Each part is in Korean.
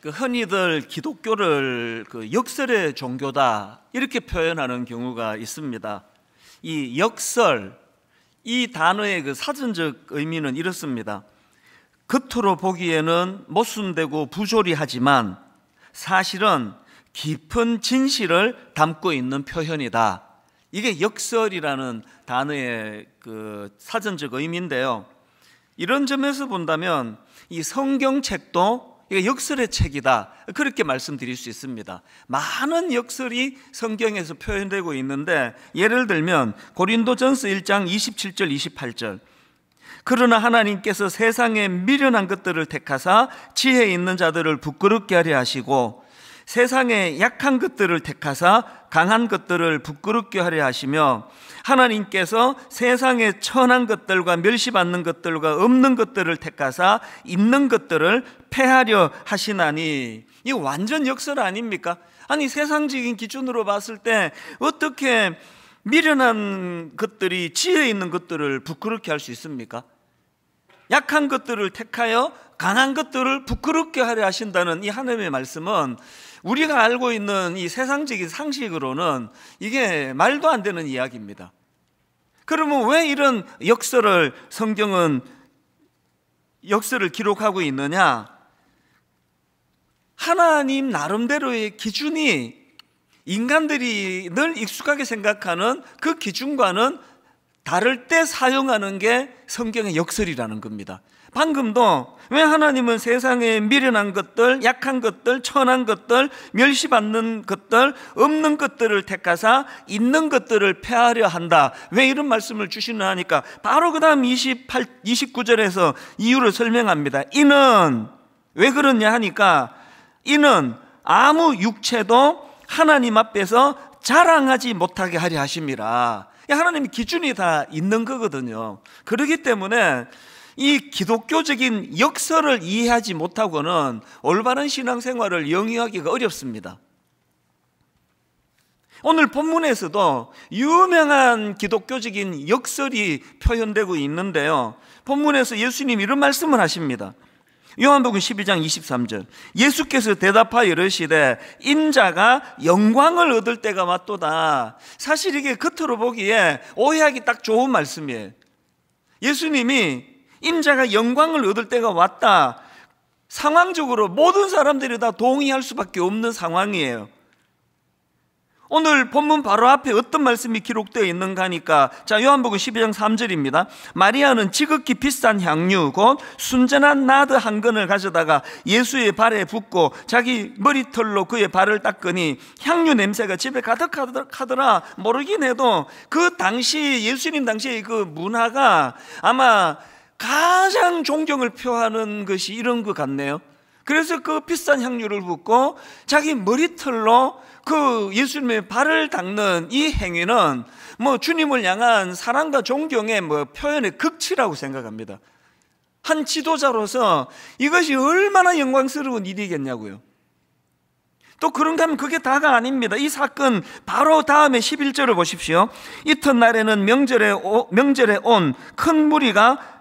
흔히들 기독교를 역설의 종교다 이렇게 표현하는 경우가 있습니다. 이 역설, 이 단어의 사전적 의미는 이렇습니다. 겉으로 보기에는 모순되고 부조리하지만 사실은 깊은 진실을 담고 있는 표현이다. 이게 역설이라는 단어의 사전적 의미인데요. 이런 점에서 본다면 이 성경책도 이게 역설의 책이다, 그렇게 말씀드릴 수 있습니다. 많은 역설이 성경에서 표현되고 있는데, 예를 들면 고린도전서 1장 27절 28절, 그러나 하나님께서 세상에 미련한 것들을 택하사 지혜 있는 자들을 부끄럽게 하려 하시고 세상에 약한 것들을 택하사 강한 것들을 부끄럽게 하려 하시며 하나님께서 세상에 천한 것들과 멸시받는 것들과 없는 것들을 택하사 있는 것들을 폐하려 하시나니. 이거 완전 역설 아닙니까? 아니, 세상적인 기준으로 봤을 때 어떻게 미련한 것들이 지혜 있는 것들을 부끄럽게 할 수 있습니까? 약한 것들을 택하여 강한 것들을 부끄럽게 하려 하신다는 이 하나님의 말씀은 우리가 알고 있는 이 세상적인 상식으로는 이게 말도 안 되는 이야기입니다. 그러면 왜 이런 역설을 성경은 역설을 기록하고 있느냐? 하나님 나름대로의 기준이 인간들이 늘 익숙하게 생각하는 그 기준과는 다를 때 사용하는 게 성경의 역설이라는 겁니다. 방금도 왜 하나님은 세상에 미련한 것들, 약한 것들, 천한 것들, 멸시받는 것들, 없는 것들을 택하사 있는 것들을 폐하려 한다, 왜 이런 말씀을 주시나 하니까 바로 그 다음 29절에서 이유를 설명합니다. 이는 왜 그러냐 하니까 이는 아무 육체도 하나님 앞에서 자랑하지 못하게 하려 하심이라. 하나님의 기준이 다 있는 거거든요. 그렇기 때문에 이 기독교적인 역설을 이해하지 못하고는 올바른 신앙생활을 영위하기가 어렵습니다. 오늘 본문에서도 유명한 기독교적인 역설이 표현되고 있는데요, 본문에서 예수님이 이런 말씀을 하십니다. 요한복음 12장 23절, 예수께서 대답하여 이르시되 인자가 영광을 얻을 때가 왔도다. 사실 이게 겉으로 보기에 오해하기 딱 좋은 말씀이에요. 예수님이 인자가 영광을 얻을 때가 왔다, 상황적으로 모든 사람들이 다 동의할 수밖에 없는 상황이에요. 오늘 본문 바로 앞에 어떤 말씀이 기록되어 있는가 하니까, 자, 요한복음 12장 3절입니다. 마리아는 지극히 비싼 향유 곧 순전한 나드 한 근을 가져다가 예수의 발에 붓고 자기 머리털로 그의 발을 닦으니 향유 냄새가 집에 가득하더라. 모르긴 해도 그 당시, 예수님 당시의 그 문화가 아마 가장 존경을 표하는 것이 이런 것 같네요. 그래서 그 비싼 향유를 붓고 자기 머리털로 그 예수님의 발을 닦는 이 행위는 주님을 향한 사랑과 존경의 표현의 극치라고 생각합니다. 한 지도자로서 이것이 얼마나 영광스러운 일이겠냐고요. 또 그런가 하면 그게 다가 아닙니다. 이 사건 바로 다음에 11절을 보십시오. 이튿날에는 명절에 온 큰 무리가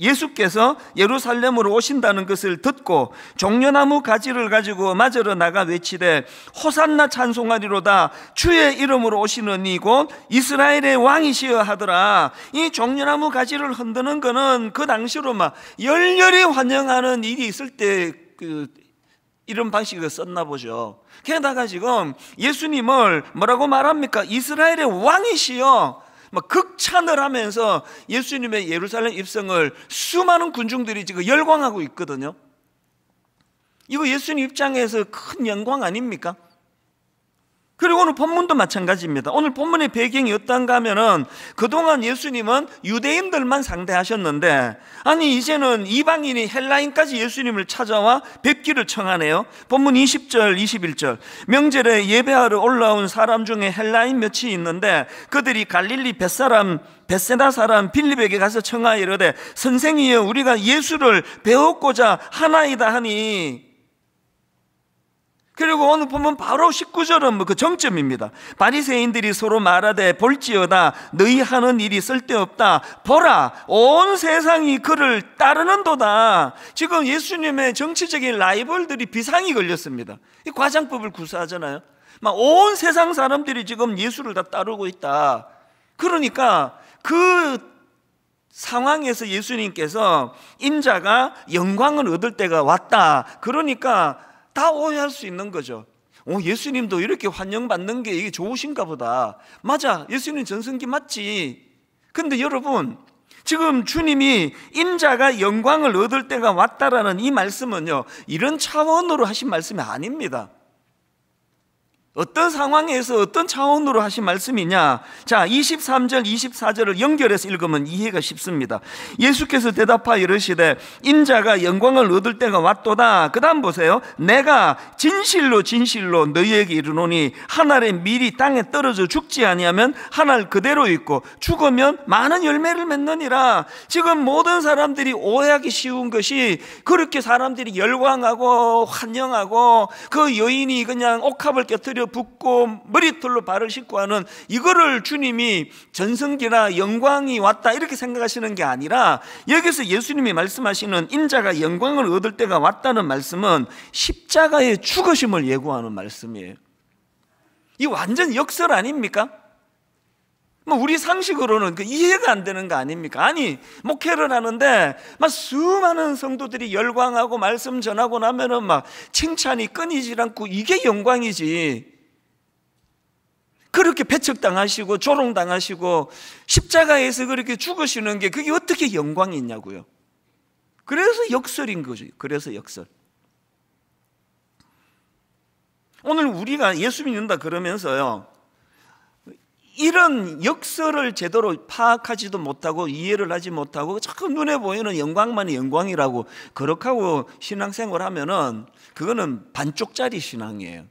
예수께서 예루살렘으로 오신다는 것을 듣고 종려나무 가지를 가지고 맞으러 나가 외치되 호산나 찬송하리로다, 주의 이름으로 오시는 이곳 이스라엘의 왕이시여 하더라. 이 종려나무 가지를 흔드는 거는 그 당시로 막 열렬히 환영하는 일이 있을 때 이런 방식을 썼나 보죠. 게다가 지금 예수님을 뭐라고 말합니까? 이스라엘의 왕이시여, 극찬을 하면서 예수님의 예루살렘 입성을 수많은 군중들이 지금 열광하고 있거든요. 이거 예수님 입장에서 큰 영광 아닙니까? 그리고 오늘 본문도 마찬가지입니다. 오늘 본문의 배경이 어떤가 하면은 그동안 예수님은 유대인들만 상대하셨는데, 아니 이제는 이방인이 헬라인까지 예수님을 찾아와 뵙기를 청하네요. 본문 20절 21절, 명절에 예배하러 올라온 사람 중에 헬라인 몇이 있는데 그들이 갈릴리 벳세다 사람 빌립에게 가서 청하여 이르되 선생이여, 우리가 예수를 배웠고자 하나이다 하니, 그리고 오늘 보면 바로 19절은 뭐 그 정점입니다. 바리새인들이 서로 말하되 볼지어다 너희 하는 일이 쓸데없다. 보라 온 세상이 그를 따르는도다. 지금 예수님의 정치적인 라이벌들이 비상이 걸렸습니다. 이 과장법을 구사하잖아요. 막 온 세상 사람들이 지금 예수를 다 따르고 있다. 그러니까 그 상황에서 예수님께서 인자가 영광을 얻을 때가 왔다. 그러니까 다 오해할 수 있는 거죠. 예수님도 이렇게 환영받는 게 이게 좋으신가 보다. 맞아, 예수님 전성기 맞지. 근데 여러분, 지금 주님이 인자가 영광을 얻을 때가 왔다라는 이 말씀은요, 이런 차원으로 하신 말씀이 아닙니다. 어떤 상황에서 어떤 차원으로 하신 말씀이냐? 자, 23절 24절을 연결해서 읽으면 이해가 쉽습니다. 예수께서 대답하여 이르시되 인자가 영광을 얻을 때가 왔도다. 그 다음 보세요. 내가 진실로 진실로 너희에게 이르노니 한 알의 밀이 땅에 떨어져 죽지 아니하면 한 알 그대로 있고 죽으면 많은 열매를 맺느니라. 지금 모든 사람들이 오해하기 쉬운 것이 그렇게 사람들이 열광하고 환영하고 그 여인이 그냥 옥합을 깨뜨려 붓고 머리털로 발을 씻고 하는 이거를 주님이 전성기나 영광이 왔다 이렇게 생각하시는 게 아니라, 여기서 예수님이 말씀하시는 인자가 영광을 얻을 때가 왔다는 말씀은 십자가의 죽으심을 예고하는 말씀이에요. 이 완전 역설 아닙니까? 우리 상식으로는 그 이해가 안 되는 거 아닙니까? 아니, 목회를 하는데 막 수많은 성도들이 열광하고 말씀 전하고 나면은 막 칭찬이 끊이질 않고 이게 영광이지. 그렇게 배척당하시고 조롱당하시고 십자가에서 그렇게 죽으시는 게 그게 어떻게 영광이 있냐고요. 그래서 역설인 거죠. 그래서 역설. 오늘 우리가 예수 믿는다 그러면서요, 이런 역설을 제대로 파악하지도 못하고 이해를 하지 못하고 자꾸 눈에 보이는 영광만이 영광이라고 그렇게 하고 신앙생활 하면은 그거는 반쪽짜리 신앙이에요.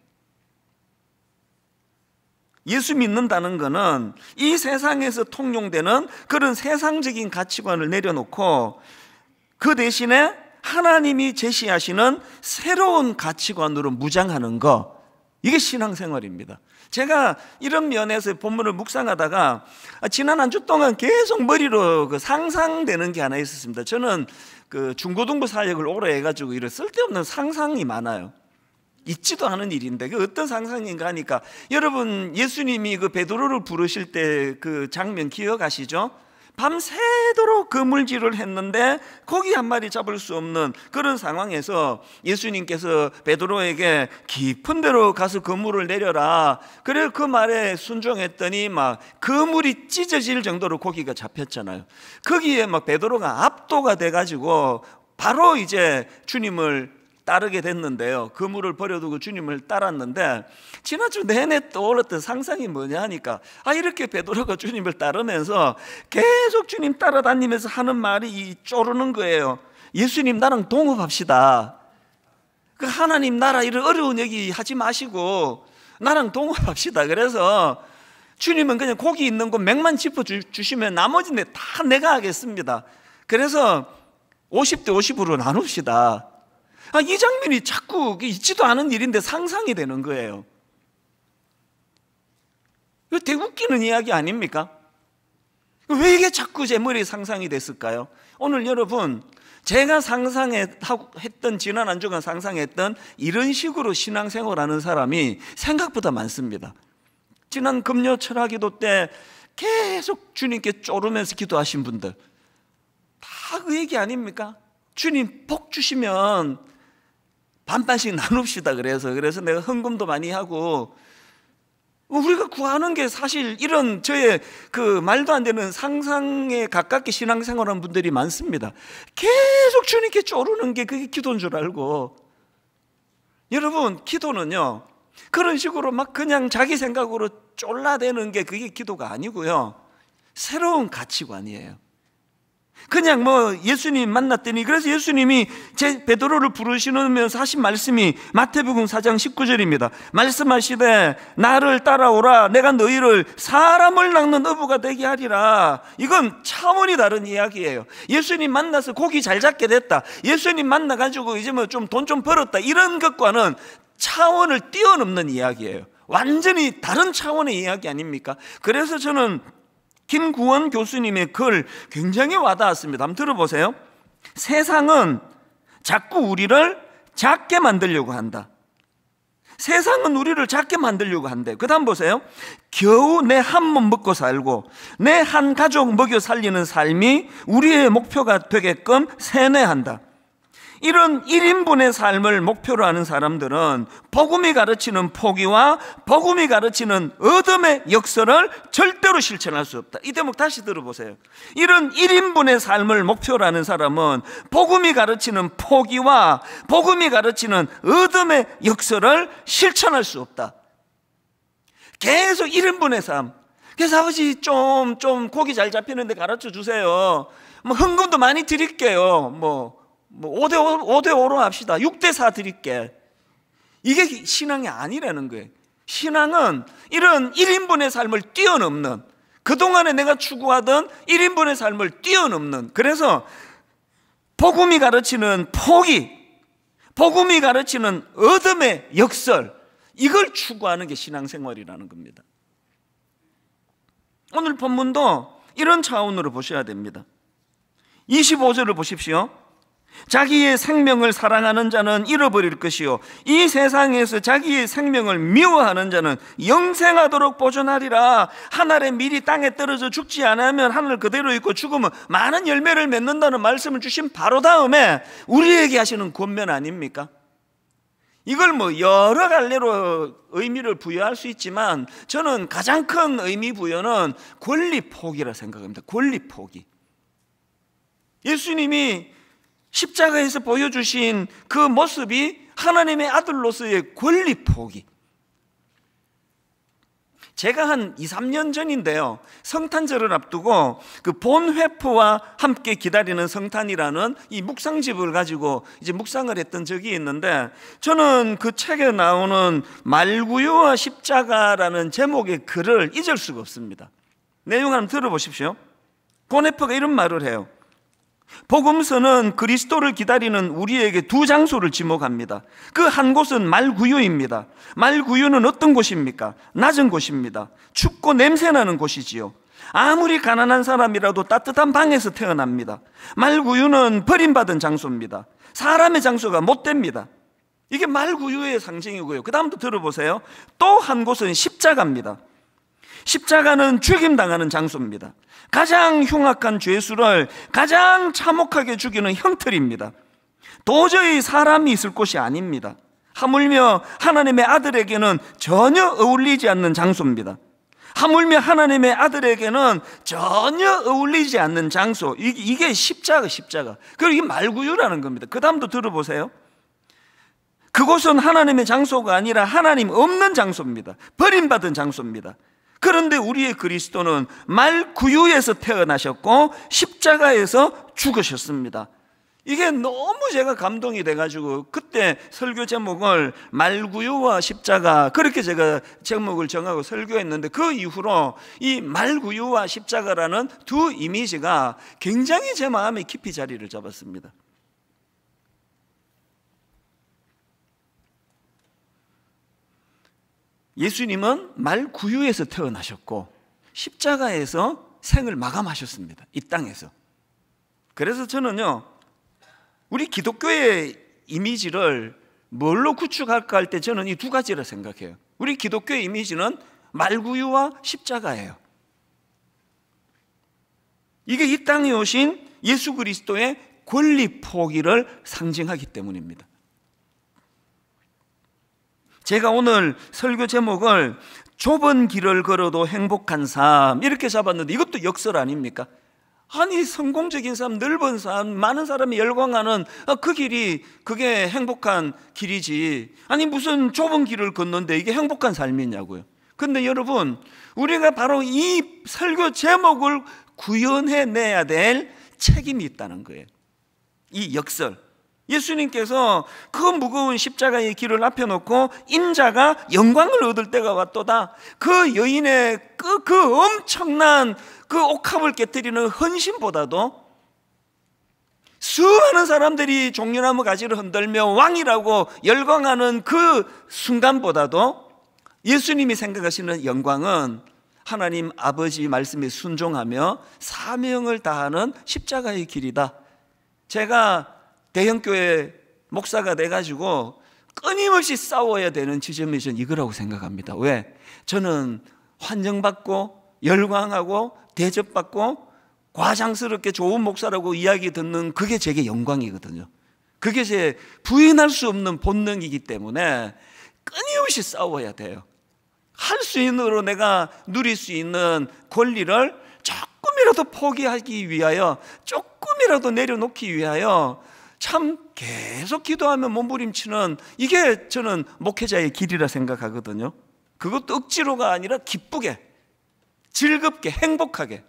예수 믿는다는 것은 이 세상에서 통용되는 그런 세상적인 가치관을 내려놓고 그 대신에 하나님이 제시하시는 새로운 가치관으로 무장하는 거, 이게 신앙생활입니다. 제가 이런 면에서 본문을 묵상하다가 지난 한 주 동안 계속 머리로 그 상상되는 게 하나 있었습니다. 저는 그 중고등부 사역을 오래 해가지고 이런 쓸데없는 상상이 많아요. 있지도 않은 일인데 그 어떤 상상인가 하니까, 여러분 예수님이 그 베드로를 부르실 때 그 장면 기억하시죠? 밤새도록 그물질을 했는데 고기 한 마리 잡을 수 없는 그런 상황에서 예수님께서 베드로에게 깊은 데로 가서 그물을 내려라. 그래 그 말에 순종했더니 막 그물이 찢어질 정도로 고기가 잡혔잖아요. 거기에 막 베드로가 압도가 돼가지고 바로 이제 주님을 따르게 됐는데요. 그물을 버려두고 주님을 따랐는데, 지난주 내내 떠올랐던 상상이 뭐냐 하니까, 이렇게 베드로가 주님을 따르면서 계속 주님 따라다니면서 하는 말이 쪼르는 거예요. 예수님 나랑 동업합시다. 그 하나님 나라 이런 어려운 얘기 하지 마시고 나랑 동업합시다. 그래서 주님은 그냥 고기 있는 곳 맥만 짚어주시면 나머지는 다 내가 하겠습니다. 그래서 50대 50으로 나눕시다. 이 장면이 자꾸 있지도 않은 일인데 상상이 되는 거예요. 이거 되게 웃기는 이야기 아닙니까? 왜 이게 자꾸 제 머리에 상상이 됐을까요? 오늘 여러분, 제가 상상했던, 지난 한 주간 상상했던 이런 식으로 신앙생활하는 사람이 생각보다 많습니다. 지난 금요 철학기도 때 계속 주님께 쪼르면서 기도하신 분들 다 그 얘기 아닙니까? 주님 복 주시면 반반씩 나눕시다. 그래서 내가 헌금도 많이 하고, 우리가 구하는 게 사실 이런 저의 그 말도 안 되는 상상에 가깝게 신앙생활하는 분들이 많습니다. 계속 주님께 쪼르는 게 그게 기도인 줄 알고. 여러분, 기도는요 그런 식으로 막 그냥 자기 생각으로 쫄라대는 게 그게 기도가 아니고요, 새로운 가치관이에요. 그냥 예수님 만났더니, 그래서 예수님이 제 베드로를 부르시면서 하신 말씀이 마태복음 4장 19절입니다. 말씀하시되 나를 따라오라, 내가 너희를 사람을 낚는 어부가 되게 하리라. 이건 차원이 다른 이야기예요. 예수님 만나서 고기 잘 잡게 됐다, 예수님 만나가지고 이제 좀 돈 좀 벌었다, 이런 것과는 차원을 뛰어넘는 이야기예요. 완전히 다른 차원의 이야기 아닙니까? 그래서 저는 김구원 교수님의 글 굉장히 와닿았습니다. 한번 들어보세요. 세상은 자꾸 우리를 작게 만들려고 한다. 세상은 우리를 작게 만들려고 한대. 그 다음 보세요. 겨우 내 한 몸 먹고 살고 내 한 가족 먹여 살리는 삶이 우리의 목표가 되게끔 세뇌한다. 이런 1인분의 삶을 목표로 하는 사람들은 복음이 가르치는 포기와 복음이 가르치는 얻음의 역설을 절대로 실천할 수 없다. 이 대목 다시 들어보세요. 이런 1인분의 삶을 목표로 하는 사람은 복음이 가르치는 포기와 복음이 가르치는 얻음의 역설을 실천할 수 없다. 계속 1인분의 삶. 그래서 아버지 좀 고기 잘 잡히는데 가르쳐 주세요. 뭐 헌금도 많이 드릴게요. 뭐 5대5로 합시다. 6대4 드릴게. 이게 신앙이 아니라는 거예요. 신앙은 이런 1인분의 삶을 뛰어넘는, 그동안에 내가 추구하던 1인분의 삶을 뛰어넘는, 그래서 복음이 가르치는 포기, 복음이 가르치는 얻음의 역설, 이걸 추구하는 게 신앙생활이라는 겁니다. 오늘 본문도 이런 차원으로 보셔야 됩니다. 25절을 보십시오. 자기의 생명을 사랑하는 자는 잃어버릴 것이요 이 세상에서 자기의 생명을 미워하는 자는 영생하도록 보존하리라. 하늘에 미리 땅에 떨어져 죽지 않으면 하늘 그대로 있고 죽으면 많은 열매를 맺는다는 말씀을 주신 바로 다음에 우리에게 하시는 권면 아닙니까? 이걸 뭐 여러 갈래로 의미를 부여할 수 있지만 저는 가장 큰 의미 부여는 권리 포기라 생각합니다. 권리 포기. 예수님이 십자가에서 보여주신 그 모습이 하나님의 아들로서의 권리 포기. 제가 한 2, 3년 전인데요, 성탄절을 앞두고 그 본회프와 함께 기다리는 성탄이라는 이 묵상집을 가지고 이제 묵상을 했던 적이 있는데, 저는 그 책에 나오는 말구유와 십자가라는 제목의 글을 잊을 수가 없습니다. 내용 한번 들어보십시오. 본회프가 이런 말을 해요. 복음서는 그리스도를 기다리는 우리에게 두 장소를 지목합니다. 그 한 곳은 말구유입니다. 말구유는 어떤 곳입니까? 낮은 곳입니다. 춥고 냄새나는 곳이지요. 아무리 가난한 사람이라도 따뜻한 방에서 태어납니다. 말구유는 버림받은 장소입니다. 사람의 장소가 못 됩니다. 이게 말구유의 상징이고요. 그 다음도 들어보세요. 또 한 곳은 십자가입니다. 십자가는 죽임당하는 장소입니다. 가장 흉악한 죄수를 가장 참혹하게 죽이는 형틀입니다. 도저히 사람이 있을 곳이 아닙니다. 하물며 하나님의 아들에게는 전혀 어울리지 않는 장소입니다. 하물며 하나님의 아들에게는 전혀 어울리지 않는 장소. 이게 십자가. 그리고 이게 말구유라는 겁니다. 그 다음도 들어보세요. 그곳은 하나님의 장소가 아니라 하나님 없는 장소입니다. 버림받은 장소입니다. 그런데 우리의 그리스도는 말구유에서 태어나셨고 십자가에서 죽으셨습니다. 이게 너무 제가 감동이 돼가지고 그때 설교 제목을 말구유와 십자가, 그렇게 제가 제목을 정하고 설교했는데, 그 이후로 이 말구유와 십자가라는 두 이미지가 굉장히 제 마음에 깊이 자리를 잡았습니다. 예수님은 말구유에서 태어나셨고 십자가에서 생을 마감하셨습니다. 이 땅에서. 그래서 저는요, 우리 기독교의 이미지를 뭘로 구축할까 할 때 저는 이 두 가지라 생각해요. 우리 기독교의 이미지는 말구유와 십자가예요. 이게 이 땅에 오신 예수 그리스도의 권리 포기를 상징하기 때문입니다. 제가 오늘 설교 제목을 좁은 길을 걸어도 행복한 삶 이렇게 잡았는데, 이것도 역설 아닙니까? 아니, 성공적인 삶, 넓은 삶, 많은 사람이 열광하는 그 길이 그게 행복한 길이지, 아니 무슨 좁은 길을 걷는데 이게 행복한 삶이냐고요. 근데 여러분, 우리가 바로 이 설교 제목을 구현해내야 될 책임이 있다는 거예요. 이 역설. 예수님께서 그 무거운 십자가의 길을 앞에 놓고 인자가 영광을 얻을 때가 왔도다. 그 여인의 그 엄청난 그 옥합을 깨뜨리는 헌신보다도 수많은 사람들이 종려나무 가지를 흔들며 왕이라고 열광하는 그 순간보다도 예수님이 생각하시는 영광은 하나님 아버지 말씀에 순종하며 사명을 다하는 십자가의 길이다. 제가 대형교회 목사가 돼가지고 끊임없이 싸워야 되는 지점이 저는 이거라고 생각합니다. 왜? 저는 환영받고 열광하고 대접받고 과장스럽게 좋은 목사라고 이야기 듣는 그게 제게 영광이거든요. 그게 제 부인할 수 없는 본능이기 때문에 끊임없이 싸워야 돼요. 할 수 있는 으로 내가 누릴 수 있는 권리를 조금이라도 포기하기 위하여, 조금이라도 내려놓기 위하여 참 계속 기도하며 몸부림치는, 이게 저는 목회자의 길이라 생각하거든요. 그것도 억지로가 아니라 기쁘게, 즐겁게, 행복하게.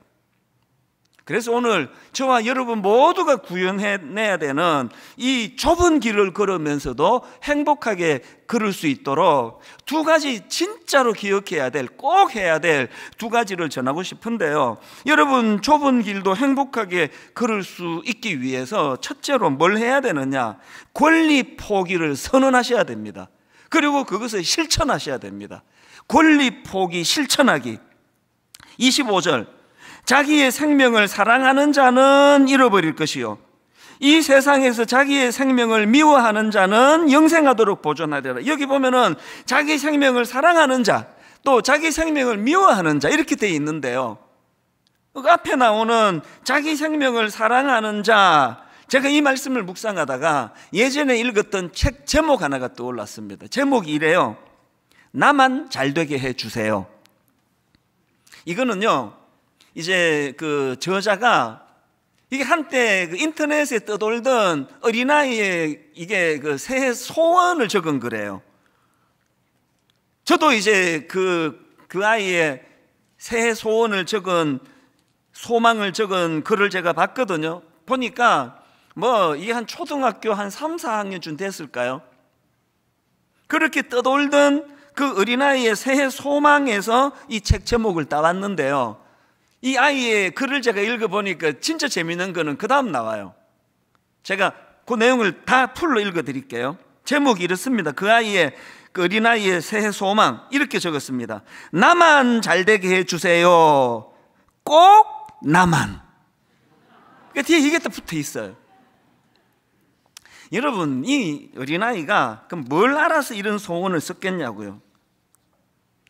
그래서 오늘 저와 여러분 모두가 구현해내야 되는 이 좁은 길을 걸으면서도 행복하게 걸을 수 있도록 두 가지 진짜로 기억해야 될, 꼭 해야 될 두 가지를 전하고 싶은데요. 여러분, 좁은 길도 행복하게 걸을 수 있기 위해서 첫째로 뭘 해야 되느냐? 권리 포기를 선언하셔야 됩니다. 그리고 그것을 실천하셔야 됩니다. 권리 포기 실천하기. 25절, 자기의 생명을 사랑하는 자는 잃어버릴 것이요, 이 세상에서 자기의 생명을 미워하는 자는 영생하도록 보존하리라. 여기 보면은 자기 생명을 사랑하는 자, 또 자기 생명을 미워하는 자, 이렇게 되어 있는데요. 그 앞에 나오는 자기 생명을 사랑하는 자, 제가 이 말씀을 묵상하다가 예전에 읽었던 책 제목 하나가 떠올랐습니다. 제목이 이래요. 나만 잘되게 해주세요. 이거는요, 이제 그 저자가 이게 한때 그 인터넷에 떠돌던 어린아이의 이게 그 새해 소원을 적은 거래요. 저도 이제 그 아이의 새해 소원을 적은, 소망을 적은 글을 제가 봤거든요. 보니까 뭐 이게 한 초등학교 한 3, 4학년쯤 됐을까요? 그렇게 떠돌던 그 어린아이의 새해 소망에서 이 책 제목을 따왔는데요. 이 아이의 글을 제가 읽어보니까 진짜 재미있는 거는 그 다음 나와요. 제가 그 내용을 다 풀로 읽어드릴게요. 제목이 이렇습니다. 그 어린아이의 새해 소망, 이렇게 적었습니다. 나만 잘되게 해주세요. 꼭 나만. 그러니까 뒤에 이게 또 붙어 있어요. 여러분, 이 어린아이가 그럼 뭘 알아서 이런 소원을 썼겠냐고요.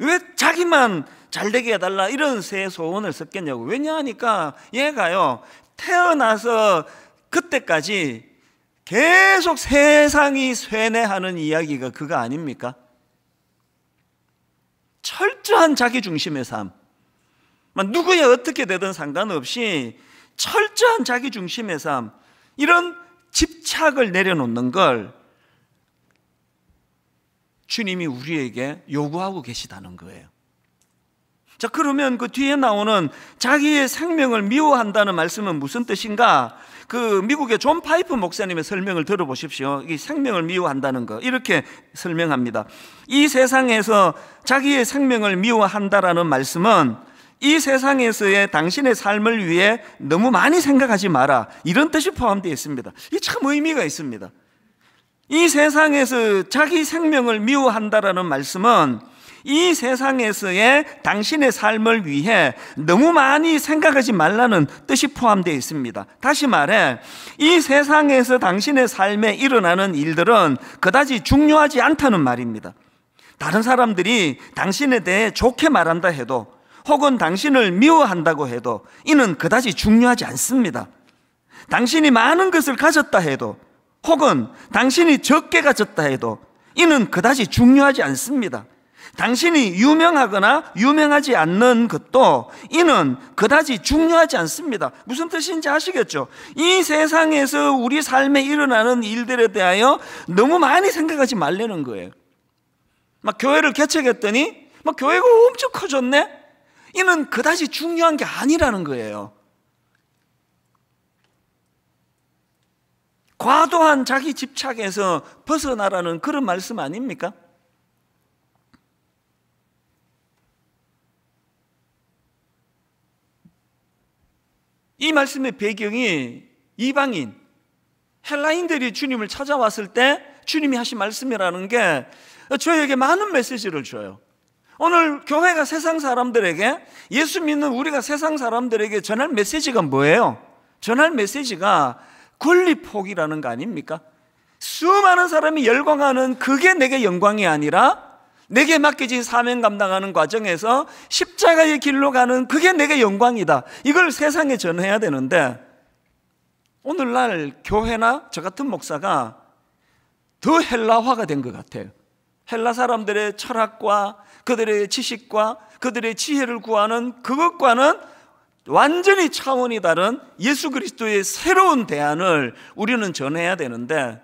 왜 자기만 잘되게 해달라 이런 새 소원을 썼겠냐고. 왜냐하니까 얘가요, 태어나서 그때까지 계속 세상이 쇠뇌하는 이야기가 그거 아닙니까? 철저한 자기중심의 삶, 누구에 어떻게 되든 상관없이 철저한 자기중심의 삶, 이런 집착을 내려놓는 걸 주님이 우리에게 요구하고 계시다는 거예요. 자, 그러면 그 뒤에 나오는 자기의 생명을 미워한다는 말씀은 무슨 뜻인가? 그 미국의 존 파이프 목사님의 설명을 들어보십시오. 이 생명을 미워한다는 거 이렇게 설명합니다. 이 세상에서 자기의 생명을 미워한다라는 말씀은 이 세상에서의 당신의 삶을 위해 너무 많이 생각하지 마라, 이런 뜻이 포함되어 있습니다. 이게 참 의미가 있습니다. 이 세상에서 자기 생명을 미워한다라는 말씀은 이 세상에서의 당신의 삶을 위해 너무 많이 생각하지 말라는 뜻이 포함되어 있습니다. 다시 말해, 이 세상에서 당신의 삶에 일어나는 일들은 그다지 중요하지 않다는 말입니다. 다른 사람들이 당신에 대해 좋게 말한다 해도, 혹은 당신을 미워한다고 해도 이는 그다지 중요하지 않습니다. 당신이 많은 것을 가졌다 해도, 혹은 당신이 적게 가졌다 해도 이는 그다지 중요하지 않습니다. 당신이 유명하거나 유명하지 않는 것도 이는 그다지 중요하지 않습니다. 무슨 뜻인지 아시겠죠? 이 세상에서 우리 삶에 일어나는 일들에 대하여 너무 많이 생각하지 말라는 거예요. 막 교회를 개척했더니 막 교회가 엄청 커졌네? 이는 그다지 중요한 게 아니라는 거예요. 과도한 자기 집착에서 벗어나라는 그런 말씀 아닙니까? 이 말씀의 배경이 이방인, 헬라인들이 주님을 찾아왔을 때 주님이 하신 말씀이라는 게 저에게 많은 메시지를 줘요. 오늘 교회가 세상 사람들에게, 예수 믿는 우리가 세상 사람들에게 전할 메시지가 뭐예요? 전할 메시지가 권리포기라는 거 아닙니까? 수많은 사람이 열광하는 그게 내게 영광이 아니라 내게 맡겨진 사명 감당하는 과정에서 십자가의 길로 가는 그게 내게 영광이다. 이걸 세상에 전해야 되는데, 오늘날 교회나 저 같은 목사가 더 헬라화가 된 것 같아요. 헬라 사람들의 철학과 그들의 지식과 그들의 지혜를 구하는 그것과는 완전히 차원이 다른 예수 그리스도의 새로운 대안을 우리는 전해야 되는데,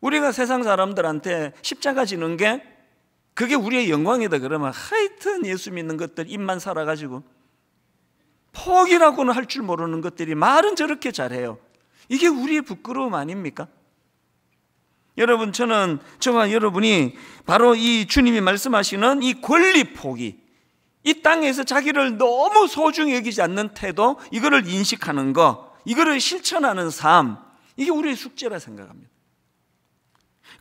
우리가 세상 사람들한테 십자가 지는 게 그게 우리의 영광이다 그러면 하여튼 예수 믿는 것들 입만 살아가지고 포기라고는 할 줄 모르는 것들이 말은 저렇게 잘해요. 이게 우리의 부끄러움 아닙니까? 여러분, 저와 여러분이 바로 이 주님이 말씀하시는 이 권리 포기, 이 땅에서 자기를 너무 소중히 여기지 않는 태도, 이거를 인식하는 거, 이거를 실천하는 삶, 이게 우리의 숙제라 생각합니다.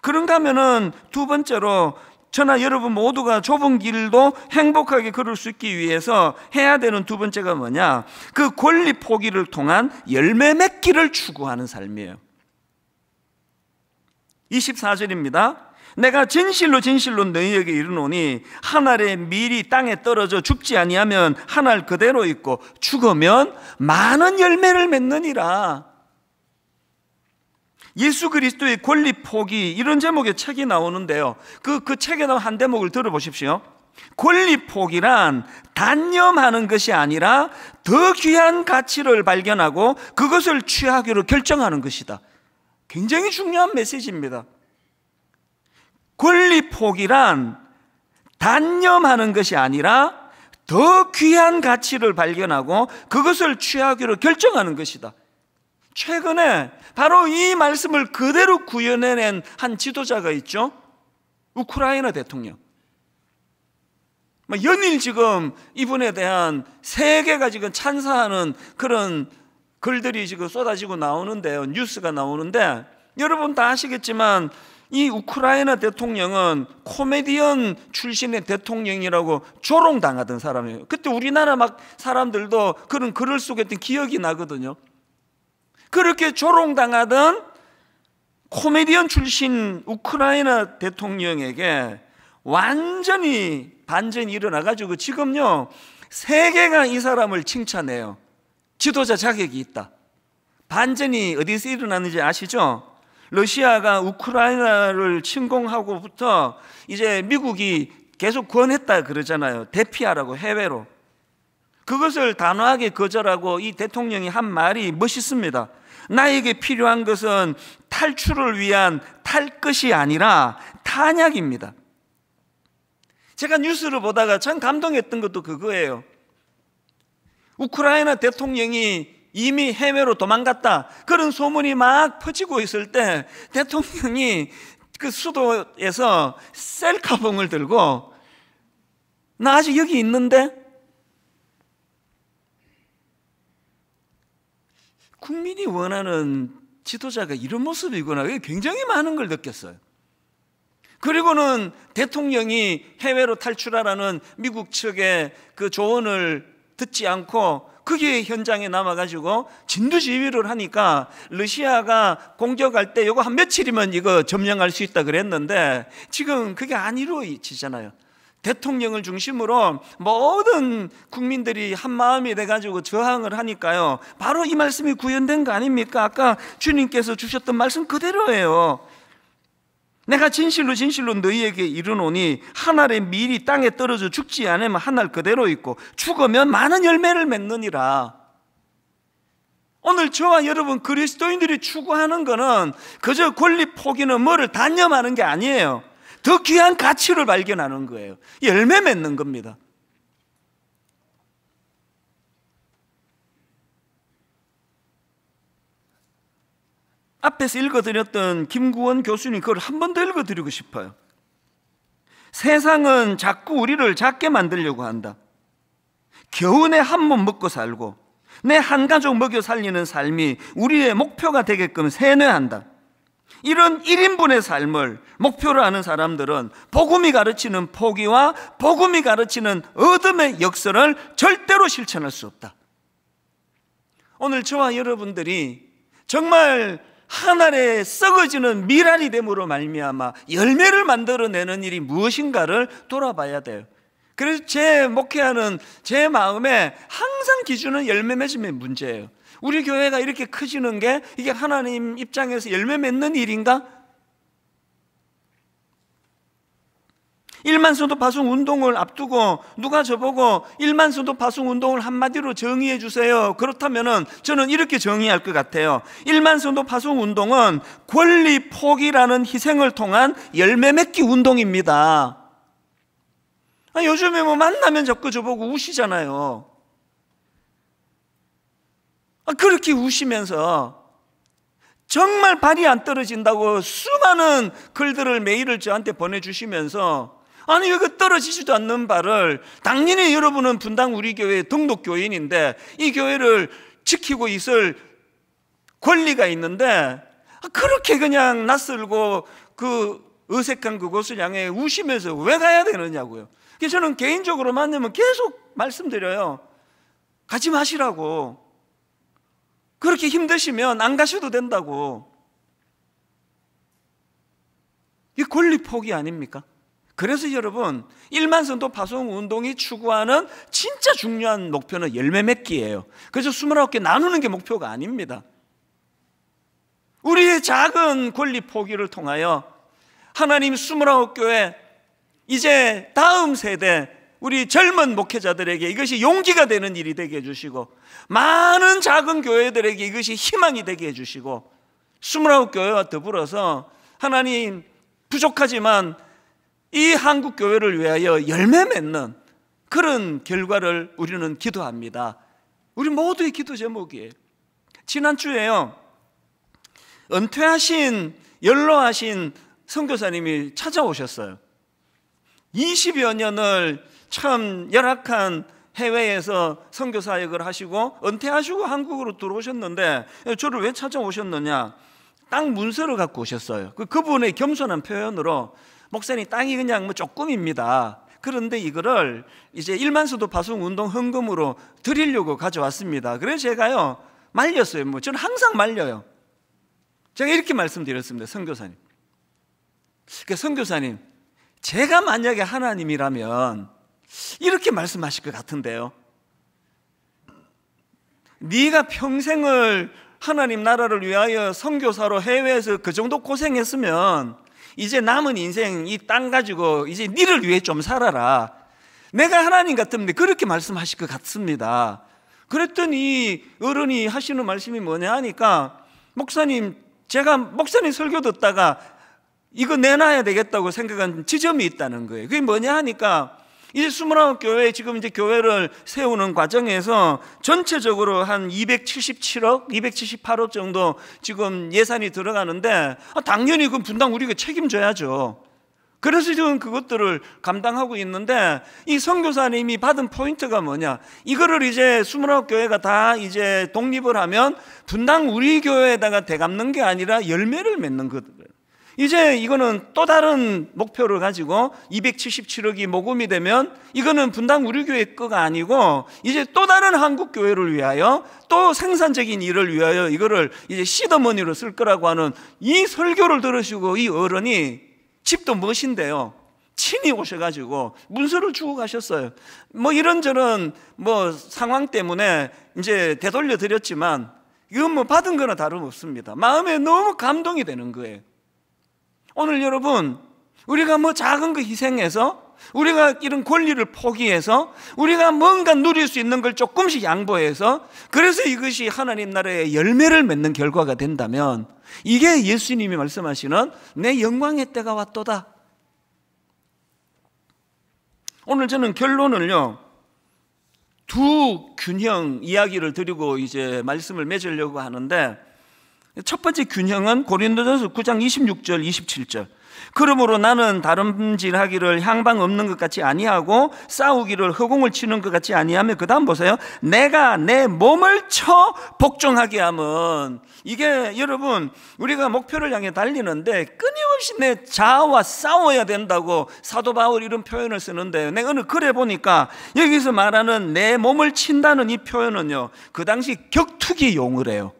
그런가 하면은 두 번째로 저나 여러분 모두가 좁은 길도 행복하게 걸을 수 있기 위해서 해야 되는 두 번째가 뭐냐? 그 권리 포기를 통한 열매 맺기를 추구하는 삶이에요. 24절입니다. 내가 진실로 진실로 너희에게 이르노니 한 알의 밀이 땅에 떨어져 죽지 아니하면 한 알 그대로 있고 죽으면 많은 열매를 맺느니라. 예수 그리스도의 권리 포기, 이런 제목의 책이 나오는데요. 그 책에 나온 한 대목을 들어보십시오. 권리 포기란 단념하는 것이 아니라 더 귀한 가치를 발견하고 그것을 취하기로 결정하는 것이다. 굉장히 중요한 메시지입니다. 권리 포기란 단념하는 것이 아니라 더 귀한 가치를 발견하고 그것을 취하기로 결정하는 것이다. 최근에 바로 이 말씀을 그대로 구현해낸 한 지도자가 있죠. 우크라이나 대통령. 연일 지금 이분에 대한 세계가 지금 찬사하는 그런 글들이 지금 쏟아지고 나오는데요. 뉴스가 나오는데, 여러분 다 아시겠지만 이 우크라이나 대통령은 코미디언 출신의 대통령이라고 조롱당하던 사람이에요. 그때 우리나라 막 사람들도 그런 글을 쓰고 했던 기억이 나거든요. 그렇게 조롱당하던 코미디언 출신 우크라이나 대통령에게 완전히 반전이 일어나가지고 지금요 세계가 이 사람을 칭찬해요. 지도자 자격이 있다. 반전이 어디서 일어났는지 아시죠? 러시아가 우크라이나를 침공하고부터 이제 미국이 계속 권했다 그러잖아요. 대피하라고, 해외로. 그것을 단호하게 거절하고 이 대통령이 한 말이 멋있습니다. 나에게 필요한 것은 탈출을 위한 탈 것이 아니라 탄약입니다. 제가 뉴스를 보다가 참 감동했던 것도 그거예요. 우크라이나 대통령이 이미 해외로 도망갔다, 그런 소문이 막 퍼지고 있을 때 대통령이 그 수도에서 셀카봉을 들고 나 아직 여기 있는데, 국민이 원하는 지도자가 이런 모습이구나, 굉장히 많은 걸 느꼈어요. 그리고는 대통령이 해외로 탈출하라는 미국 측의 그 조언을 듣지 않고 그게 현장에 남아가지고 진두지휘를 하니까 러시아가 공격할 때 이거 한 며칠이면 이거 점령할 수 있다 그랬는데 지금 그게 안 이루어지잖아요. 대통령을 중심으로 모든 국민들이 한 마음이 돼가지고 저항을 하니까요, 바로 이 말씀이 구현된 거 아닙니까? 아까 주님께서 주셨던 말씀 그대로예요. 내가 진실로 진실로 너희에게 이르노니 한 알의 밀이 땅에 떨어져 죽지 않으면 한 알 그대로 있고 죽으면 많은 열매를 맺느니라. 오늘 저와 여러분 그리스도인들이 추구하는 거는 그저 권리 포기는 뭐를 단념하는 게 아니에요. 더 귀한 가치를 발견하는 거예요. 열매 맺는 겁니다. 앞에서 읽어드렸던 김구원 교수님 그걸 한 번 더 읽어드리고 싶어요. 세상은 자꾸 우리를 작게 만들려고 한다. 겨우내 한 몸 먹고 살고 내 한 가족 먹여 살리는 삶이 우리의 목표가 되게끔 세뇌한다. 이런 1인분의 삶을 목표로 하는 사람들은 복음이 가르치는 포기와 복음이 가르치는 어둠의 역설을 절대로 실천할 수 없다. 오늘 저와 여러분들이 정말 하늘에 썩어지는 미랄이 됨으로 말미암아 열매를 만들어내는 일이 무엇인가를 돌아봐야 돼요. 그래서 제 목회하는 제 마음에 항상 기준은 열매 맺음의 문제예요. 우리 교회가 이렇게 커지는 게 이게 하나님 입장에서 열매 맺는 일인가? 1만 성도 파송 운동을 앞두고 누가 저보고 1만 성도 파송 운동을 한마디로 정의해 주세요. 그렇다면은 저는 이렇게 정의할 것 같아요. 1만 성도 파송 운동은 권리 포기라는 희생을 통한 열매 맺기 운동입니다. 요즘에 뭐 만나면 자꾸 저보고 우시잖아요. 그렇게 우시면서 정말 발이 안 떨어진다고 수많은 글들을 메일을 저한테 보내주시면서 아니 이거 떨어지지도 않는 발을 당연히 여러분은 분당 우리 교회 등록 교인인데 이 교회를 지키고 있을 권리가 있는데 그렇게 그냥 낯설고 그 어색한 그곳을 향해 우시면서 왜 가야 되느냐고요. 그래서 저는 개인적으로 만나면 계속 말씀드려요. 가지 마시라고. 그렇게 힘드시면 안 가셔도 된다고. 이 권리 포기 아닙니까? 그래서 여러분 1만 성도 파송 운동이 추구하는 진짜 중요한 목표는 열매 맺기예요. 그래서 29개 나누는 게 목표가 아닙니다. 우리의 작은 권리 포기를 통하여 하나님 29교회 이제 다음 세대 우리 젊은 목회자들에게 이것이 용기가 되는 일이 되게 해주시고 많은 작은 교회들에게 이것이 희망이 되게 해주시고 29교회와 더불어서 하나님 부족하지만 이 한국 교회를 위하여 열매 맺는 그런 결과를 우리는 기도합니다. 우리 모두의 기도 제목이에요. 지난주에요 은퇴하신 연로하신 선교사님이 찾아오셨어요. 20여 년을 참 열악한 해외에서 선교 사역을 하시고 은퇴하시고 한국으로 들어오셨는데 저를 왜 찾아오셨느냐, 땅 문서를 갖고 오셨어요. 그분의 겸손한 표현으로 목사님 땅이 그냥 뭐 조금입니다. 그런데 이거를 이제 1만 성도 파송 운동 헌금으로 드리려고 가져왔습니다. 그래서 제가요 말렸어요. 뭐 저는 항상 말려요. 제가 이렇게 말씀드렸습니다. 선교사님, 선교사님, 제가 만약에 하나님이라면 이렇게 말씀하실 것 같은데요. 네가 평생을 하나님 나라를 위하여 선교사로 해외에서 그 정도 고생했으면 이제 남은 인생 이 땅 가지고 이제 니를 위해 좀 살아라. 내가 하나님 같으면 그렇게 말씀하실 것 같습니다. 그랬더니 어른이 하시는 말씀이 뭐냐 하니까, 목사님, 제가 목사님 설교 듣다가 이거 내놔야 되겠다고 생각한 지점이 있다는 거예요. 그게 뭐냐 하니까 이제 29교회 지금 이제 교회를 세우는 과정에서 전체적으로 한 277억, 278억 정도 지금 예산이 들어가는데 당연히 그 분당 우리가 책임져야죠. 그래서 지금 그것들을 감당하고 있는데 이 선교사님이 받은 포인트가 뭐냐, 이거를 이제 29교회가 다 이제 독립을 하면 분당 우리 교회에다가 대갚는 게 아니라 열매를 맺는 거예요. 이제 이거는 또 다른 목표를 가지고 277억이 모금이 되면 이거는 분당 우리 교회 거가 아니고 이제 또 다른 한국 교회를 위하여 또 생산적인 일을 위하여 이거를 이제 시드머니로 쓸 거라고 하는 이 설교를 들으시고 이 어른이 집도 멋인데요, 친히 오셔가지고 문서를 주고 가셨어요. 뭐 이런저런 뭐 상황 때문에 이제 되돌려 드렸지만 이건 뭐 받은 거나 다름없습니다. 마음에 너무 감동이 되는 거예요. 오늘 여러분, 우리가 뭐 작은 거 희생해서, 우리가 이런 권리를 포기해서, 우리가 뭔가 누릴 수 있는 걸 조금씩 양보해서, 그래서 이것이 하나님 나라의 열매를 맺는 결과가 된다면 이게 예수님이 말씀하시는 내 영광의 때가 왔도다. 오늘 저는 결론을요 두 균형 이야기를 드리고 이제 말씀을 맺으려고 하는데, 첫 번째 균형은 고린도전서 9장 26절 27절. 그러므로 나는 다름질하기를 향방 없는 것 같이 아니하고 싸우기를 허공을 치는 것 같이 아니하며, 그 다음 보세요. 내가 내 몸을 쳐 복종하게 하면, 이게 여러분 우리가 목표를 향해 달리는데 끊임없이 내 자아와 싸워야 된다고 사도 바울 이런 표현을 쓰는데, 내가 어느 글에 보니까 여기서 말하는 내 몸을 친다는 이 표현은요, 그 당시 격투기 용어를 해요.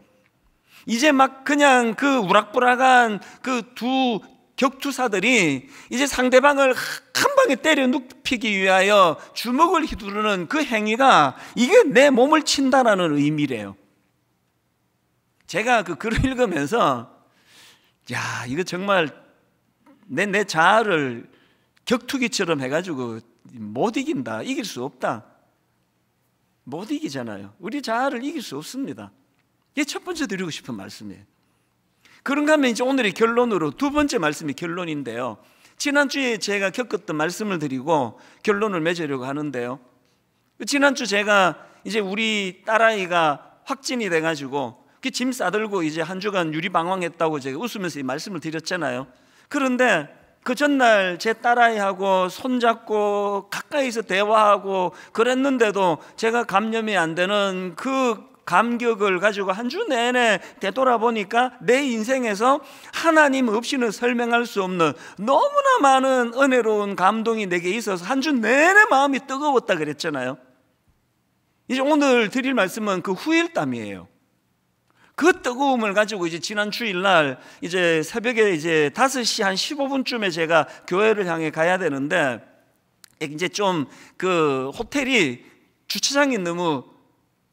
이제 막 그냥 그 우락부락한 그 두 격투사들이 이제 상대방을 한 방에 때려 눕히기 위하여 주먹을 휘두르는 그 행위가, 이게 내 몸을 친다라는 의미래요. 제가 그 글을 읽으면서, 야, 이거 정말 내 자아를 격투기처럼 해가지고 못 이긴다, 이길 수 없다, 못 이기잖아요. 우리 자아를 이길 수 없습니다. 이게 첫 번째 드리고 싶은 말씀이에요. 그런가 하면 이제 오늘의 결론으로, 두 번째 말씀이 결론인데요, 지난주에 제가 겪었던 말씀을 드리고 결론을 맺으려고 하는데요, 지난주 제가 이제 우리 딸아이가 확진이 돼가지고 짐 싸들고 이제 한 주간 유리방황했다고 제가 웃으면서 이 말씀을 드렸잖아요. 그런데 그 전날 제 딸아이하고 손잡고 가까이서 대화하고 그랬는데도 제가 감염이 안 되는 그 감격을 가지고 한 주 내내 되돌아보니까 내 인생에서 하나님 없이는 설명할 수 없는 너무나 많은 은혜로운 감동이 내게 있어서 한 주 내내 마음이 뜨거웠다 그랬잖아요. 이제 오늘 드릴 말씀은 그 후일담이에요. 그 뜨거움을 가지고 이제 지난 주일날 이제 새벽에 이제 5시 한 15분쯤에 제가 교회를 향해 가야 되는데, 이제 좀 그 호텔이 주차장이 너무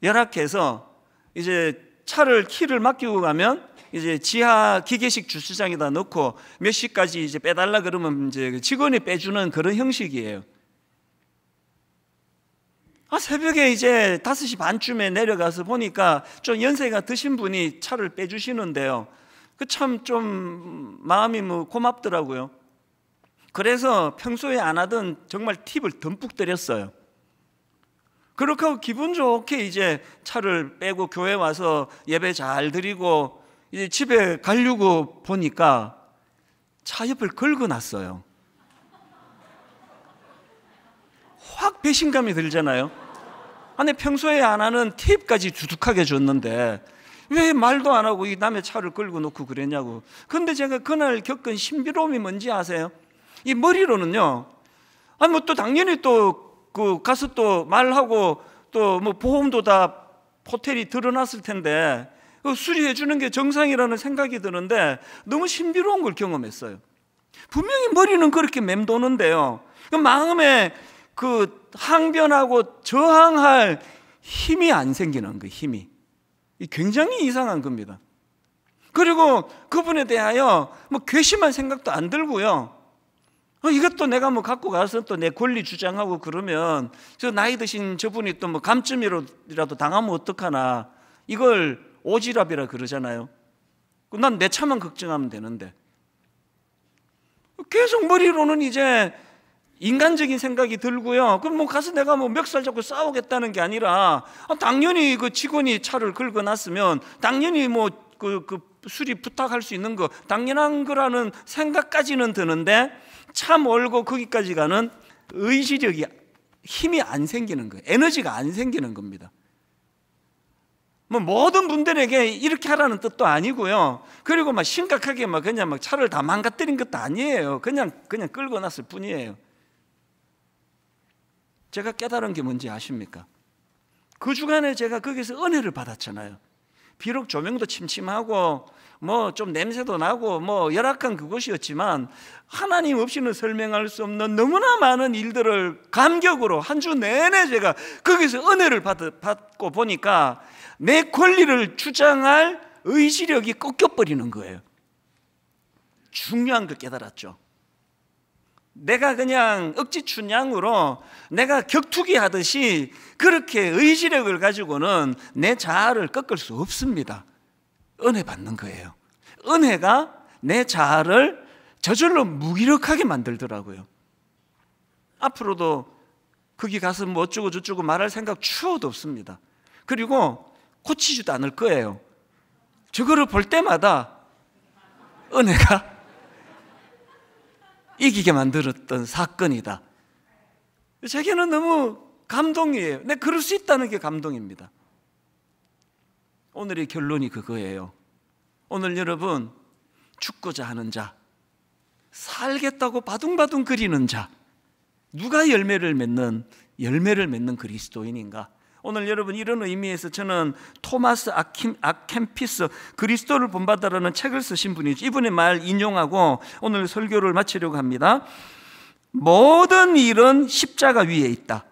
열악해서 이제 차를 키를 맡기고 가면 이제 지하 기계식 주차장에다 넣고 몇 시까지 이제 빼달라 그러면 이제 직원이 빼주는 그런 형식이에요. 새벽에 이제 5시 반쯤에 내려가서 보니까 좀 연세가 드신 분이 차를 빼주시는데요, 그 참 좀 마음이 고맙더라고요. 그래서 평소에 안 하던 정말 팁을 듬뿍 드렸어요. 그렇게 하고 기분 좋게 이제 차를 빼고 교회 와서 예배 잘 드리고 이제 집에 가려고 보니까 차 옆을 긁어놨어요. 확 배신감이 들잖아요. 아니, 평소에 안 하는 팁까지 두둑하게 줬는데 왜 말도 안 하고 이 남의 차를 긁어놓고 그랬냐고. 근데 제가 그날 겪은 신비로움이 뭔지 아세요? 이 머리로는요, 아니 또 당연히 또 가서 또 말하고 또 보험도 다 호텔이 드러났을 텐데 수리해 주는 게 정상이라는 생각이 드는데 너무 신비로운 걸 경험했어요. 분명히 머리는 그렇게 맴도는데요, 그 마음에 그 항변하고 저항할 힘이 안 생기는 거예요. 힘이 굉장히 이상한 겁니다. 그리고 그분에 대하여 괘씸한 생각도 안 들고요, 이것도 내가 갖고 가서 또 내 권리 주장하고 그러면 저 나이 드신 저분이 또 감점이라도 당하면 어떡하나, 이걸 오지랖이라 그러잖아요. 난 내 차만 걱정하면 되는데 계속 머리로는 이제 인간적인 생각이 들고요, 그럼 가서 내가 멱살 잡고 싸우겠다는 게 아니라 당연히 그 직원이 차를 긁어놨으면 당연히 그 수리 부탁할 수 있는 거 당연한 거라는 생각까지는 드는데, 차 몰고 거기까지 가는 의지력이, 힘이 안 생기는 거예요. 에너지가 안 생기는 겁니다. 모든 분들에게 이렇게 하라는 뜻도 아니고요, 그리고 심각하게 그냥 차를 다 망가뜨린 것도 아니에요. 그냥 끌고 났을 뿐이에요. 제가 깨달은 게 뭔지 아십니까? 그 주간에 제가 거기서 은혜를 받았잖아요. 비록 조명도 침침하고 좀 냄새도 나고 열악한 그곳이었지만 하나님 없이는 설명할 수 없는 너무나 많은 일들을 감격으로 한 주 내내 제가 거기서 은혜를 받고 보니까 내 권리를 주장할 의지력이 꺾여버리는 거예요. 중요한 걸 깨달았죠. 내가 그냥 억지춘향으로 내가 격투기 하듯이 그렇게 의지력을 가지고는 내 자아를 꺾을 수 없습니다. 은혜 받는 거예요. 은혜가 내 자아를 저절로 무기력하게 만들더라고요. 앞으로도 거기 가서 어쩌고 저쩌고 말할 생각 추호도 없습니다. 그리고 고치지도 않을 거예요. 저거를 볼 때마다 은혜가 이기게 만들었던 사건이다. 제게는 너무 감동이에요. 내 그럴 수 있다는 게 감동입니다. 오늘의 결론이 그거예요. 오늘 여러분, 죽고자 하는 자, 살겠다고 바둥바둥 거리는 자, 누가 열매를 맺는 그리스도인인가? 오늘 여러분, 이런 의미에서 저는 토마스 아켐피스, 그리스도를 본받아라는 책을 쓰신 분이죠. 이분의 말 인용하고 오늘 설교를 마치려고 합니다. 모든 일은 십자가 위에 있다.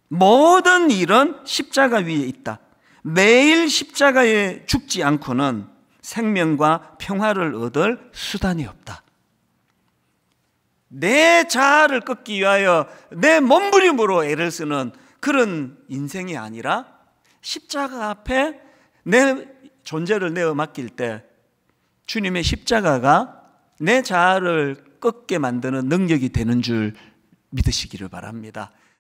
모든 일은 십자가 위에 있다. 매일 십자가에 죽지 않고는 생명과 평화를 얻을 수단이 없다. 내 자아를 꺾기 위하여 내 몸부림으로 애를 쓰는 그런 인생이 아니라 십자가 앞에 내 존재를 내어 맡길 때 주님의 십자가가 내 자아를 꺾게 만드는 능력이 되는 줄 믿으시기를 바랍니다.